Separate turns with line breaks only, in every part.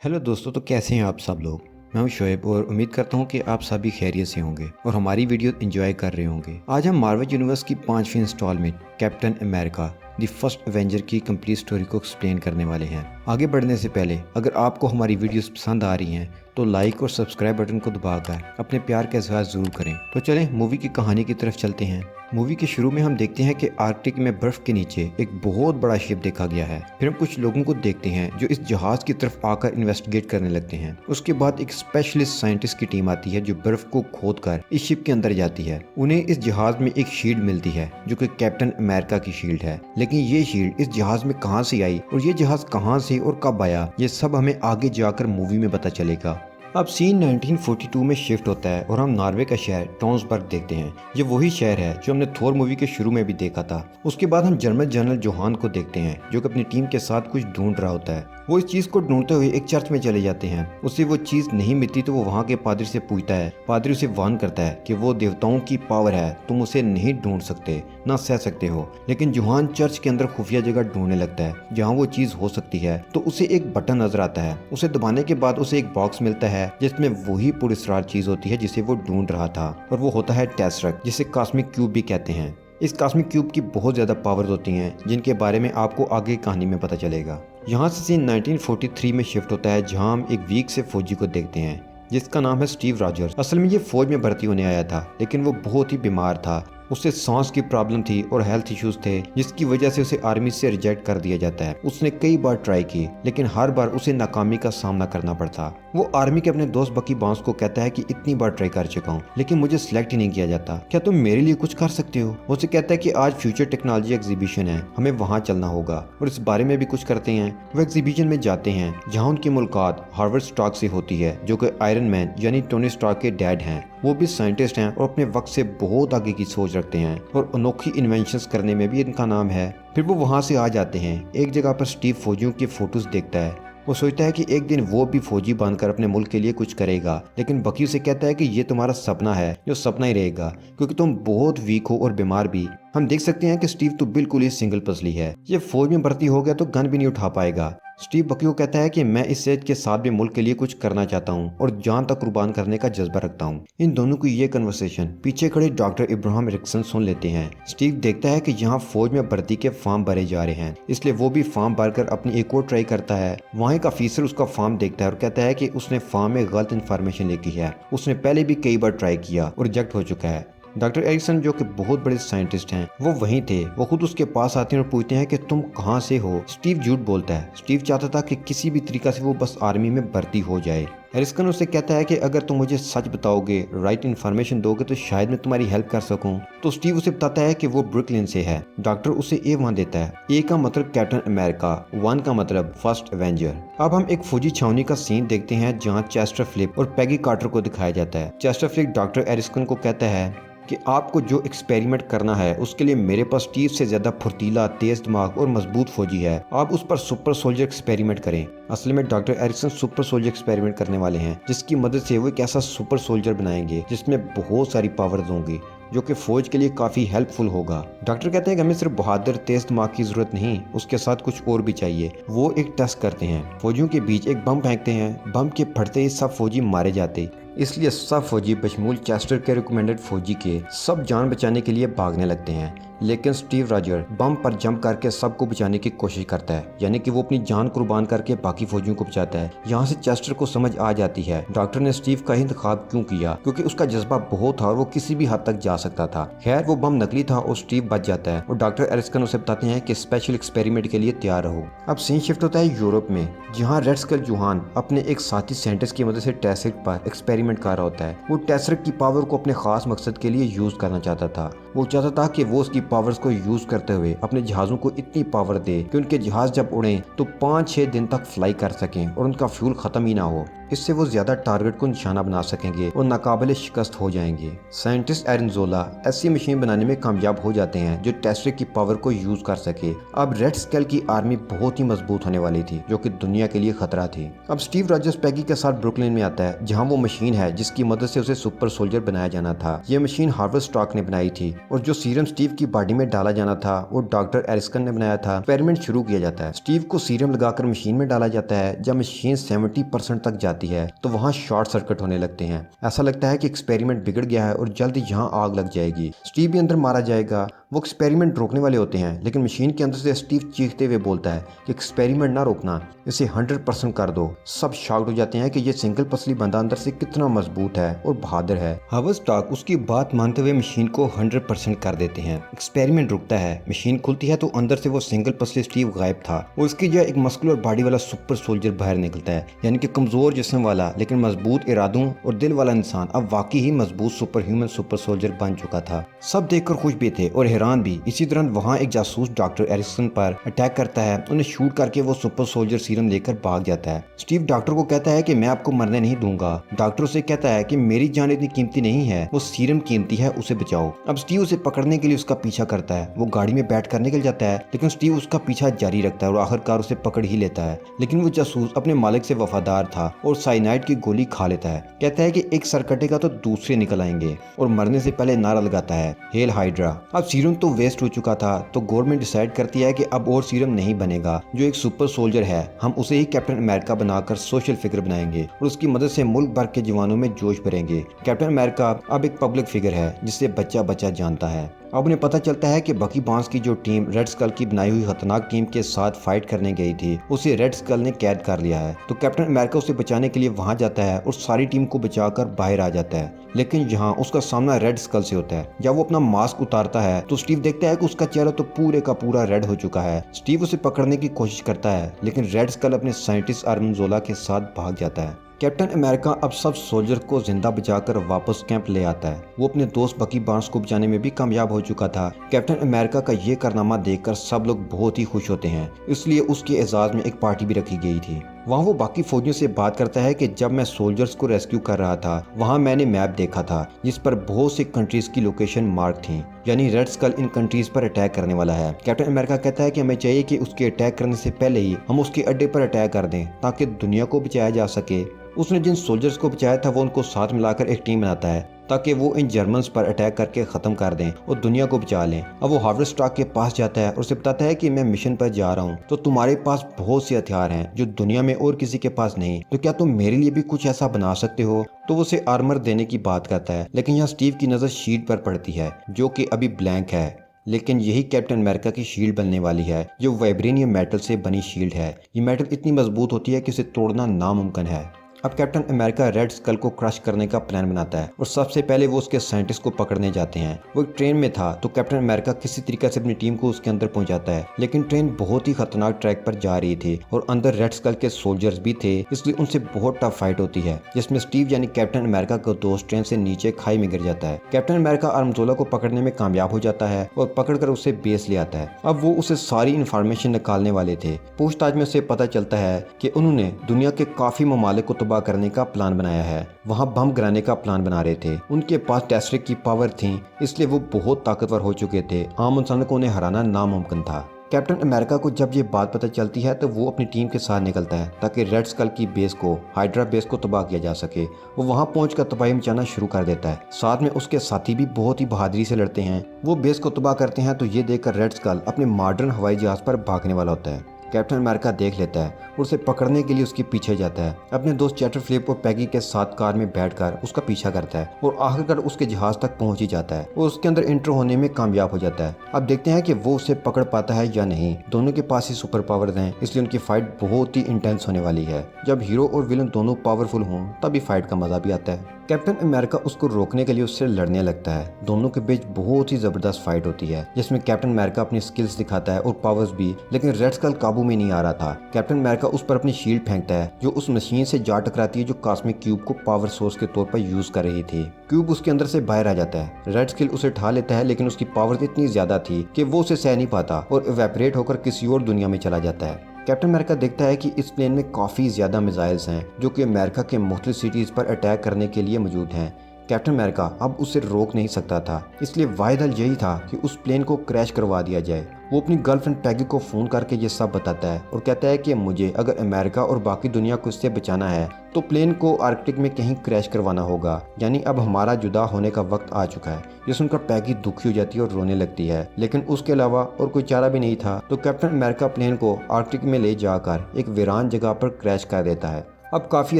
Hello दोस्तों, तो कैसे हैं आप सब लोग। मैं हूं शोएब और उम्मीद करता हूं कि आप सभी खैरियत से होंगे और हमारी वीडियो एंजॉय कर रहे होंगे। आज हम मार्वल यूनिवर्स की 5वीं instalment Captain America the First Avenger की कंप्लीट स्टोरी को एक्सप्लेन करने वाले हैं। आगे बढ़ने से पहले अगर आपको हमारी वीडियोस पसंद आ रही हैं तो लाइक और सब्सक्राइब बटन को दबाकर अपने प्यार का इजहार जरूर करें। तो चलें मूवी की कहानी की तरफ चलते हैं। मूवी के शुरू में हम देखते हैं कि आर्कटिक में बर्फ के नीचे एक बहुत बड़ा शिप देखा गया है। फिर हम कुछ लोगों को देखते हैं जो इस जहाज की तरफ आकर इन्वेस्टिगेट करने लगते हैं। उसके बाद एक स्पेशलिस्ट साइंटिस्ट की टीम आती है जो बर्फ को खोदकर इस शिप के अंदर जाती है। उन्हें इस जहाज में एक शील्ड मिलती है जो कि कैप्टन अमेरिका की शील्ड है। लेकिन ये शील्ड इस जहाज में कहां से आई और ये जहाज कहां से और कब आया, ये सब हमें आगे जाकर मूवी में पता चलेगा। अब सीन 1942 में शिफ्ट होता है और हम नॉर्वे का शहर टॉन्सबर्ग देखते हैं। ये वही शहर है जो हमने थोर मूवी के शुरू में भी देखा था। उसके बाद हम जर्मन जनरल जोहान को देखते हैं जो कि अपनी टीम के साथ कुछ ढूंढ रहा होता है। वो इस चीज को ढूंढते हुए एक चर्च में चले जाते हैं। उसे वो चीज नहीं मिलती तो वो वहाँ के पादरी से पूछता है। पादरी उसे वार्न करता है कि वो देवताओं की पावर है, तुम उसे नहीं ढूंढ सकते, ना सह सकते हो। लेकिन जोहान चर्च के अंदर खुफिया जगह ढूंढने लगता है जहाँ वो चीज हो सकती है। तो उसे एक बटन नजर आता है। उसे दबाने के बाद उसे एक बॉक्स मिलता है जिसमें वही पुरस्कार चीज होती है जिसे वो ढूंढ रहा था, और वो होता है टेसरक्ट, जिसे कॉस्मिक क्यूब भी कहते हैं। इस कॉस्मिक क्यूब की बहुत ज्यादा पावर्स होती हैं जिनके बारे में आपको आगे कहानी में पता चलेगा। यहाँ से सीन 1943 में शिफ्ट होता है जहाँ हम एक वीक से फौजी को देखते हैं जिसका नाम है स्टीव रॉजर्स। असल में ये फौज में भर्ती होने आया था लेकिन वो बहुत ही बीमार था। उसे सांस की प्रॉब्लम थी और हेल्थ इश्यूज थे जिसकी वजह से उसे आर्मी से रिजेक्ट कर दिया जाता है। उसने कई बार ट्राई की लेकिन हर बार उसे नाकामी का सामना करना पड़ता। वो आर्मी के अपने दोस्त बकी बांस को कहता है कि इतनी बार ट्राई कर चुका हूँ लेकिन मुझे सिलेक्ट ही नहीं किया जाता, क्या तुम मेरे लिए कुछ कर सकते हो। उसे कहता है कि आज फ्यूचर टेक्नोलॉजी एग्जीबिशन है, हमें वहाँ चलना होगा और इस बारे में भी कुछ करते हैं। वो एग्जीबिशन में जाते हैं जहाँ उनकी मुलाकात हार्वर्ड स्टार्क से होती है जो कि आयरन मैन यानी टोनी स्टार्क के डैड हैं। वो भी साइंटिस्ट हैं और अपने वक्त से बहुत आगे की सोच रखते हैं और अनोखी इन्वेंशंस करने में भी इनका नाम है। फिर वो वहाँ से आ जाते हैं। एक जगह पर स्टीव फौजियों की फोटोज देखता है। वो सोचता है कि एक दिन वो भी फौजी बनकर अपने मुल्क के लिए कुछ करेगा, लेकिन बकी उसे कहता है कि ये तुम्हारा सपना है, जो सपना ही रहेगा क्योंकि तुम बहुत वीक हो और बीमार भी। हम देख सकते हैं कि स्टीव तो बिल्कुल ही सिंगल पसली है। ये फौज में भर्ती हो गया तो गन भी नहीं उठा पाएगा। स्टीव बकी को कहता है कि मैं इस सेहत के साथ भी मुल्क के लिए कुछ करना चाहता हूँ और जान तक कुर्बान करने का जज्बा रखता हूँ। इन दोनों की ये कन्वर्सेशन पीछे खड़े डॉक्टर इब्राहिम एरिक्सन सुन लेते हैं। स्टीव देखता है कि यहाँ फौज में भर्ती के फॉर्म भरे जा रहे हैं, इसलिए वो भी फॉर्म भरकर अपनी एक और ट्राई करता है। वहाँ एक ऑफिसर उसका फॉर्म देखता है और कहता है कि उसने फॉर्म में गलत इन्फॉर्मेशन लिखी है। उसने पहले भी कई बार ट्राई किया और रिजेक्ट हो चुका है। डॉक्टर एरिक्सन जो कि बहुत बड़े साइंटिस्ट हैं वो वहीं थे। वो खुद उसके पास आते हैं और पूछते हैं कि तुम कहाँ से हो। स्टीव झूठ बोलता है। स्टीव चाहता था कि किसी भी तरीका से वो बस आर्मी में भर्ती हो जाए। एरिक्सन उसे कहता है कि अगर तुम मुझे सच बताओगे, राइट इन्फॉर्मेशन दोगे तो शायद मैं तुम्हारी हेल्प कर सकूं। तो स्टीव उसे बताता है कि वो ब्रुकलिन से है। डॉक्टर उसे A1 देता है। ए का मतलब कैप्टन अमेरिका, 1 का मतलब फर्स्ट एवेंजर। अब हम एक फौजी छावनी का सीन देखते हैं जहाँ चेस्टर फ्लिप और पैगी कार्टर को दिखाया जाता है। चेस्टर फ्लिप डॉक्टर एरिक्सन को कहता है कि आपको जो एक्सपेरिमेंट करना है उसके लिए मेरे पास स्टीव से ज्यादा फुर्तीला, तेज दिमाग और मजबूत फौजी है। आप उस पर सुपर सोल्जर एक्सपेरिमेंट करें। असल में doctor Erickson super soldier experiment करने वाले हैं जिसकी मदद से वो एक ऐसा सुपर सोल्जर बनाएंगे जिसमें बहुत सारी पावर्स होंगी जो कि फौज के लिए काफी हेल्पफुल होगा। डॉक्टर कहते हैं कि हमें सिर्फ बहादुर तेज दिमाग की जरूरत नहीं, उसके साथ कुछ और भी चाहिए। वो एक टेस्ट करते हैं। फौजियों के बीच एक बम फेंकते हैं। बम के फटते ही सब फौजी मारे जाते, इसलिए सब फौजी बशमूल चेस्टर के रिकमेंडेड फौजी के सब जान बचाने के लिए भागने लगते हैं। लेकिन स्टीव रॉजर बम पर जंप करके सबको बचाने की कोशिश करता है, यानी कि वो अपनी जान कुर्बान करके बाकी फौजियों को बचाता है। यहाँ से चेस्टर को समझ आ जाती है डॉक्टर ने स्टीव का इंतखाब क्यों किया, क्योंकि उसका जज्बा बहुत था और वो किसी भी हद तक जा सकता था। खैर वो बम नकली था और स्टीव बच जाता है और डॉक्टर एरिक्सन उसे बताते हैं कि स्पेशल एक्सपेरिमेंट के लिए तैयार रहो। अब सीन शिफ्ट होता है यूरोप में जहाँ रेड स्कल जोहान अपने एक साथी साइंटिस्ट की मदद से टेसरक्ट पर एक्सपेरिमेंट कर रहा होता है। वो टेसरक्ट की पावर को अपने खास मकसद के लिए यूज करना चाहता था। वो चाहता था कि वो उसकी पावर्स को यूज करते हुए अपने जहाजों को इतनी पावर दे कि उनके जहाज जब उड़े तो 5-6 दिन तक फ्लाई कर सकें और उनका फ्यूल खत्म ही ना हो। इससे वो ज्यादा टारगेट को निशाना बना सकेंगे और नाकाबिले शिकस्त हो जाएंगे। साइंटिस्ट एरेंजोला ऐसी मशीन बनाने में कामयाब हो जाते हैं जो टेसरक्ट की पावर को यूज कर सके। अब रेड स्केल की आर्मी बहुत ही मजबूत होने वाली थी जो कि दुनिया के लिए खतरा थी। अब स्टीव रॉजर्स पैगी के साथ ब्रुकलिन में आता है जहाँ वो मशीन मशीन है जिसकी मदद से उसे सुपर सोल्जर बनाया जाना था। ये मशीन हार्वर्ड स्टार्क ने बनाई थी और जो सीरम स्टीव की बॉडी में डाला जाना था वो डॉक्टर एरिस्टन ने बनाया था। एक्सपेरिमेंट शुरू किया जाता है। स्टीव को सीरम लगाकर मशीन में डाला जाता है। जब मशीन 70% तक जाती है तो वहाँ शॉर्ट सर्किट होने लगते हैं। ऐसा लगता है कि एक्सपेरिमेंट बिगड़ गया है और जल्द यहाँ आग लग जाएगी। स्टीव भी अंदर मारा जाएगा। वो एक्सपेरिमेंट रोकने वाले होते हैं लेकिन मशीन के अंदर से स्टीव चीखते हुए बोलता है कि एक्सपेरिमेंट ना रोकना, इसे 100% कर दो। सब शॉक्ड हो जाते हैं कि ये सिंगल पसली बंदा अंदर से कितना मजबूत है और बहादुर है। हार्वर्ड स्टार्क उसकी बात मानते हुए मशीन को 100% कर देते हैं। एक्सपेरिमेंट रुकता है। मशीन खुलती है तो अंदर से वो सिंगल पसली स्टीव गायब था और उसकी जगह एक मस्कुलर बॉडी वाला सुपर सोल्जर बाहर निकलता है, यानी कि कमजोर जिस्म वाला लेकिन मजबूत इरादों और दिल वाला इंसान अब वाकई ही मजबूत सुपर ह्यूमन सुपर सोल्जर बन चुका था। सब देखकर खुश भी थे और हैरान भी। इसी दौरान वहाँ एक जासूस डॉक्टर एरिक्सन पर अटैक करता है। उन्हें शूट करके वो सुपर सोल्जर सीरम लेकर भाग जाता है। स्टीव डॉक्टर को कहता है कि मैं आपको मरने नहीं दूंगा। डॉक्टर उसे कहता है कि मेरी जान इतनी कीमती नहीं है, वो सीरम कीमती है, उसे बचाओ। अब स्टीव उसे पकड़ने के लिए उसका पीछा करता है। वो गाड़ी में बैठ कर निकल जाता है लेकिन स्टीव उसका पीछा जारी रखता है और आखिरकार उसे पकड़ ही लेता है। लेकिन वो जासूस अपने मालिक से वफादार था और साइनाइड की गोली खा लेता है। कहता है कि एक सर कटेगा तो दूसरे निकल आएंगे और मरने से पहले नारा लगाता है, हेल हाइड्रा। अब सीरम तो वेस्ट हो चुका था तो गवर्नमेंट डिसाइड करती है कि अब और सीरम नहीं बनेगा। जो एक सुपर सोल्जर है हम उसे ही कैप्टन अमेरिका बनाकर सोशल फिगर बनाएंगे और उसकी मदद से मुल्क भर के जवानों में जोश भरेंगे। कैप्टन अमेरिका अब एक पब्लिक फिगर है जिसे बच्चा बच्चा जानता है। अब उन्हें पता चलता है कि बकी बार्न्स की जो टीम रेड स्कल की बनाई हुई खतरनाक टीम के साथ फाइट करने गई थी उसे रेड स्कल ने कैद कर लिया है। तो कैप्टन अमेरिका उसे बचाने के लिए वहां जाता है और सारी टीम को बचाकर बाहर आ जाता है। लेकिन यहाँ उसका सामना रेड स्कल से होता है। जब वो अपना मास्क उतारता है तो स्टीव देखता है कि उसका चेहरा तो पूरे का पूरा रेड हो चुका है। स्टीव उसे पकड़ने की कोशिश करता है लेकिन रेड स्कल अपने साइंटिस्ट आर्मन के साथ भाग जाता है। कैप्टन अमेरिका अब सब सोल्जर को जिंदा बचाकर वापस कैंप ले आता है। वो अपने दोस्त बकी बार्न्स को बचाने में भी कामयाब हो चुका था। कैप्टन अमेरिका का ये कारनामा देखकर सब लोग बहुत ही खुश होते हैं, इसलिए उसके एजाज में एक पार्टी भी रखी गई थी। वहाँ वो बाकी फौजियों से बात करता है कि जब मैं सोल्जर्स को रेस्क्यू कर रहा था वहाँ मैंने मैप देखा था जिस पर बहुत सी कंट्रीज की लोकेशन मार्क थी, यानी रेड स्कल इन कंट्रीज पर अटैक करने वाला है। कैप्टन अमेरिका कहता है कि हमें चाहिए कि उसके अटैक करने से पहले ही हम उसके अड्डे पर अटैक कर दें ताकि दुनिया को बचाया जा सके। उसने जिन सोल्जर्स को बचाया था वो उनको साथ मिलाकर एक टीम बनाता है ताकि वो इन जर्मन्स पर अटैक करके ख़त्म कर दें और दुनिया को बचा लें। अब वो हार्वर्ड स्टार्क के पास जाता है और उसे बताता है कि मैं मिशन पर जा रहा हूँ तो तुम्हारे पास बहुत से हथियार हैं जो दुनिया में और किसी के पास नहीं, तो क्या तुम मेरे लिए भी कुछ ऐसा बना सकते हो। तो वो उसे आर्मर देने की बात करता है लेकिन यहाँ स्टीव की नज़र शील्ड पर पड़ती है जो कि अभी ब्लैंक है। लेकिन यही कैप्टन अमेरिका की शील्ड बनने वाली है जो वाइब्रेनियम मेटल से बनी शील्ड है। ये मेटल इतनी मजबूत होती है कि इसे तोड़ना नामुमकिन है। अब कैप्टन अमेरिका रेड स्कल को क्रश करने का प्लान बनाता है और सबसे पहले वो उसके साइंटिस्ट को पकड़ने जाते हैं। वो एक ट्रेन में था तो कैप्टन अमेरिका किसी तरीके से अपनी टीम को उसके अंदर पहुंचाता है, लेकिन ट्रेन बहुत ही खतरनाक ट्रैक पर जा रही थी और अंदर रेड स्कल के सोल्जर्स भी थे, इसलिए उनसे बहुत टफ फाइट होती है जिसमें स्टीव यानी कैप्टन अमेरिका का दोस्त ट्रेन से नीचे खाई में गिर जाता है। कैप्टन अमेरिका आर्मजोला को पकड़ने में कामयाब हो जाता है और पकड़कर उसे बेस ले आता है। अब वो उसे सारी इन्फॉर्मेशन निकालने वाले थे। पूछताछ में उसे पता चलता है कि उन्होंने दुनिया के काफी ममालिक को तबाह करने का प्लान बनाया है, वहाँ बम गिराने का प्लान बना रहे थे। उनके पास टेस्ट्रिक की पावर थी, इसलिए वो बहुत ताकतवर हो चुके थे। आम इंसान को उन्हें हराना नामुमकिन था। कैप्टन अमेरिका को जब ये बात पता चलती है तो वो अपनी टीम के साथ निकलता है ताकि रेड स्कल की बेस को, हाइड्रा बेस को तबाह किया जा सके। वो वहाँ पहुंचकर तबाही मचाना शुरू कर देता है। साथ में उसके साथी भी बहुत ही बहादुरी से लड़ते हैं। वो बेस को तबाह करते हैं तो ये देखकर रेड स्कल अपने मॉडर्न हवाई जहाज पर भागने वाला होता है। कैप्टन अमेरिका देख लेता है और उसे पकड़ने के लिए उसके पीछे जाता है। अपने दोस्त चैटर फ्लिप और पैगी के साथ कार में बैठकर उसका पीछा करता है और आखिरकार उसके जहाज तक पहुंच ही जाता है और उसके अंदर इंटर होने में कामयाब हो जाता है। अब देखते हैं कि वो उसे पकड़ पाता है या नहीं। दोनों के पास ही सुपर पावर्स हैं, इसलिए उनकी फाइट बहुत ही इंटेंस होने वाली है। जब हीरो और विलन दोनों पावरफुल हों तभी फाइट का मजा भी आता है। कैप्टन अमेरिका उसको रोकने के लिए उससे लड़ने लगता है। दोनों के बीच बहुत ही जबरदस्त फाइट होती है जिसमें कैप्टन अमेरिका अपनी स्किल्स दिखाता है और पावर्स भी, लेकिन रेड स्कल काबू में नहीं आ रहा था। कैप्टन अमेरिका उस पर अपनी शील्ड फेंकता है जो उस मशीन से जा टकराती है जो कॉस्मिक क्यूब को पावर सोर्स के तौर पर यूज कर रही थी। क्यूब उसके अंदर से बाहर आ जाता है। रेड स्कल उसे उठा लेता है लेकिन उसकी पावर इतनी ज्यादा थी कि वो उसे सह नहीं पाता और इवेपोरेट होकर किसी और दुनिया में चला जाता है। कैप्टन अमेरिका देखता है कि इस प्लेन में काफी ज्यादा मिसाइल्स हैं जो कि अमेरिका के मुख्तलिफ सिटीज पर अटैक करने के लिए मौजूद हैं। कैप्टन अमेरिका अब उसे रोक नहीं सकता था, इसलिए वाहिद हल यही था कि उस प्लेन को क्रैश करवा दिया जाए। वो अपनी गर्लफ्रेंड पैगी को फ़ोन करके ये सब बताता है और कहता है कि मुझे अगर अमेरिका और बाकी दुनिया को इससे बचाना है तो प्लेन को आर्कटिक में कहीं क्रैश करवाना होगा, यानी अब हमारा जुदा होने का वक्त आ चुका है। ये सुनकर पैगी दुखी हो जाती है और रोने लगती है, लेकिन उसके अलावा और कोई चारा भी नहीं था, तो कैप्टन अमेरिका प्लेन को आर्कटिक में ले जाकर एक वीरान जगह पर क्रैश कर देता है। अब काफी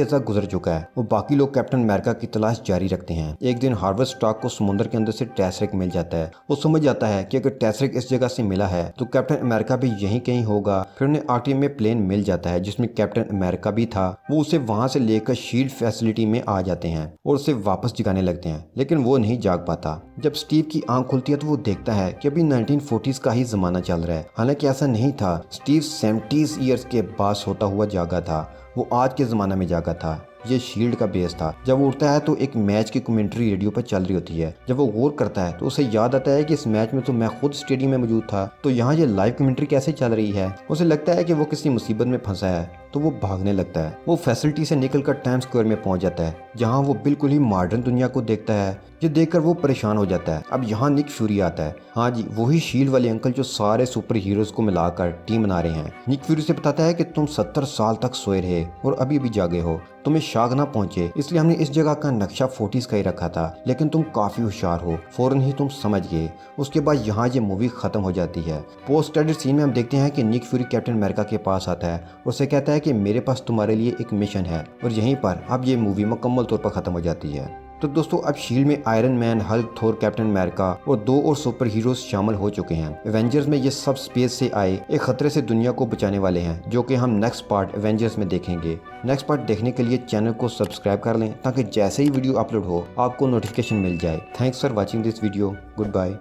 अर्सा गुजर चुका है और बाकी लोग कैप्टन अमेरिका की तलाश जारी रखते हैं। एक दिन हार्वर्ड स्टार्क को समुद्र के अंदर से टेसरिक मिल जाता है। वो समझ जाता है कि अगर टेसरिक इस जगह से मिला है तो कैप्टन अमेरिका भी यहीं कहीं होगा। फिर उन्हें आर्कटिक में प्लेन मिल जाता है जिसमें कैप्टन अमेरिका भी था। वो उसे वहां से लेकर शील्ड फैसिलिटी में आ जाते हैं और उसे वापस जगाने लगते हैं, लेकिन वो नहीं जाग पाता। जब स्टीव की आंख खुलती है तो वो देखता है कि अभी 1940s का ही जमाना चल रहा है। हालांकि ऐसा नहीं था, स्टीव 70 ईयर्स के बाद सोता हुआ जागा था। वो आज के ज़माने में जागा था। ये शील्ड का बेस था। जब वो उठता है तो एक मैच की कमेंट्री रेडियो पर चल रही होती है। जब वो गौर करता है तो उसे याद आता है कि इस मैच में तो मैं खुद स्टेडियम में मौजूद था, तो यहाँ ये लाइव कमेंट्री कैसे चल रही है। उसे लगता है कि वो किसी मुसीबत में फंसा है, तो वो भागने लगता है। वो फैसिलिटी से निकलकर टाइम्स स्क्वायर में पहुंच जाता है, जहां वो बिल्कुल ही मॉडर्न दुनिया को देखता है। ये देखकर वो परेशान हो जाता है। अब यहाँ निक फ्यूरी आता है। हाँ जी, वही शील्ड वाले अंकल जो सारे सुपर हीरोज को मिलाकर टीम बना रहे हैं। निक फ्यूरी से बताता है कि तुम 70 साल तक सोए रहे और अभी भी जागे हो, तुम्हें शाक ना पहुंचे, इसलिए हमने इस जगह का नक्शा 40s का ही रखा था, लेकिन तुम काफी होशियार हो, फौरन ही तुम समझ गए। उसके बाद यहाँ ये मूवी खत्म हो जाती है। पोस्ट क्रेडिट सीन में हम देखते हैं कि निक फ्यूरी कैप्टन अमेरिका के पास आता है और उसे कहता है कि मेरे पास तुम्हारे लिए एक मिशन है, और यहीं पर अब ये मूवी मुकम्मल तौर पर खत्म हो जाती है। तो दोस्तों, अब शील्ड में आयरन मैन, हल्क, थोर, कैप्टन अमेरिका और 2 और सुपर हीरोज शामिल हो चुके हैं। एवेंजर्स में ये सब स्पेस से आए एक खतरे से दुनिया को बचाने वाले हैं, जो कि हम नेक्स्ट पार्ट एवेंजर्स में देखेंगे। नेक्स्ट पार्ट देखने के लिए चैनल को सब्सक्राइब कर लें ताकि जैसे ही वीडियो अपलोड हो आपको नोटिफिकेशन मिल जाए। Thanks for watching this video. Good bye.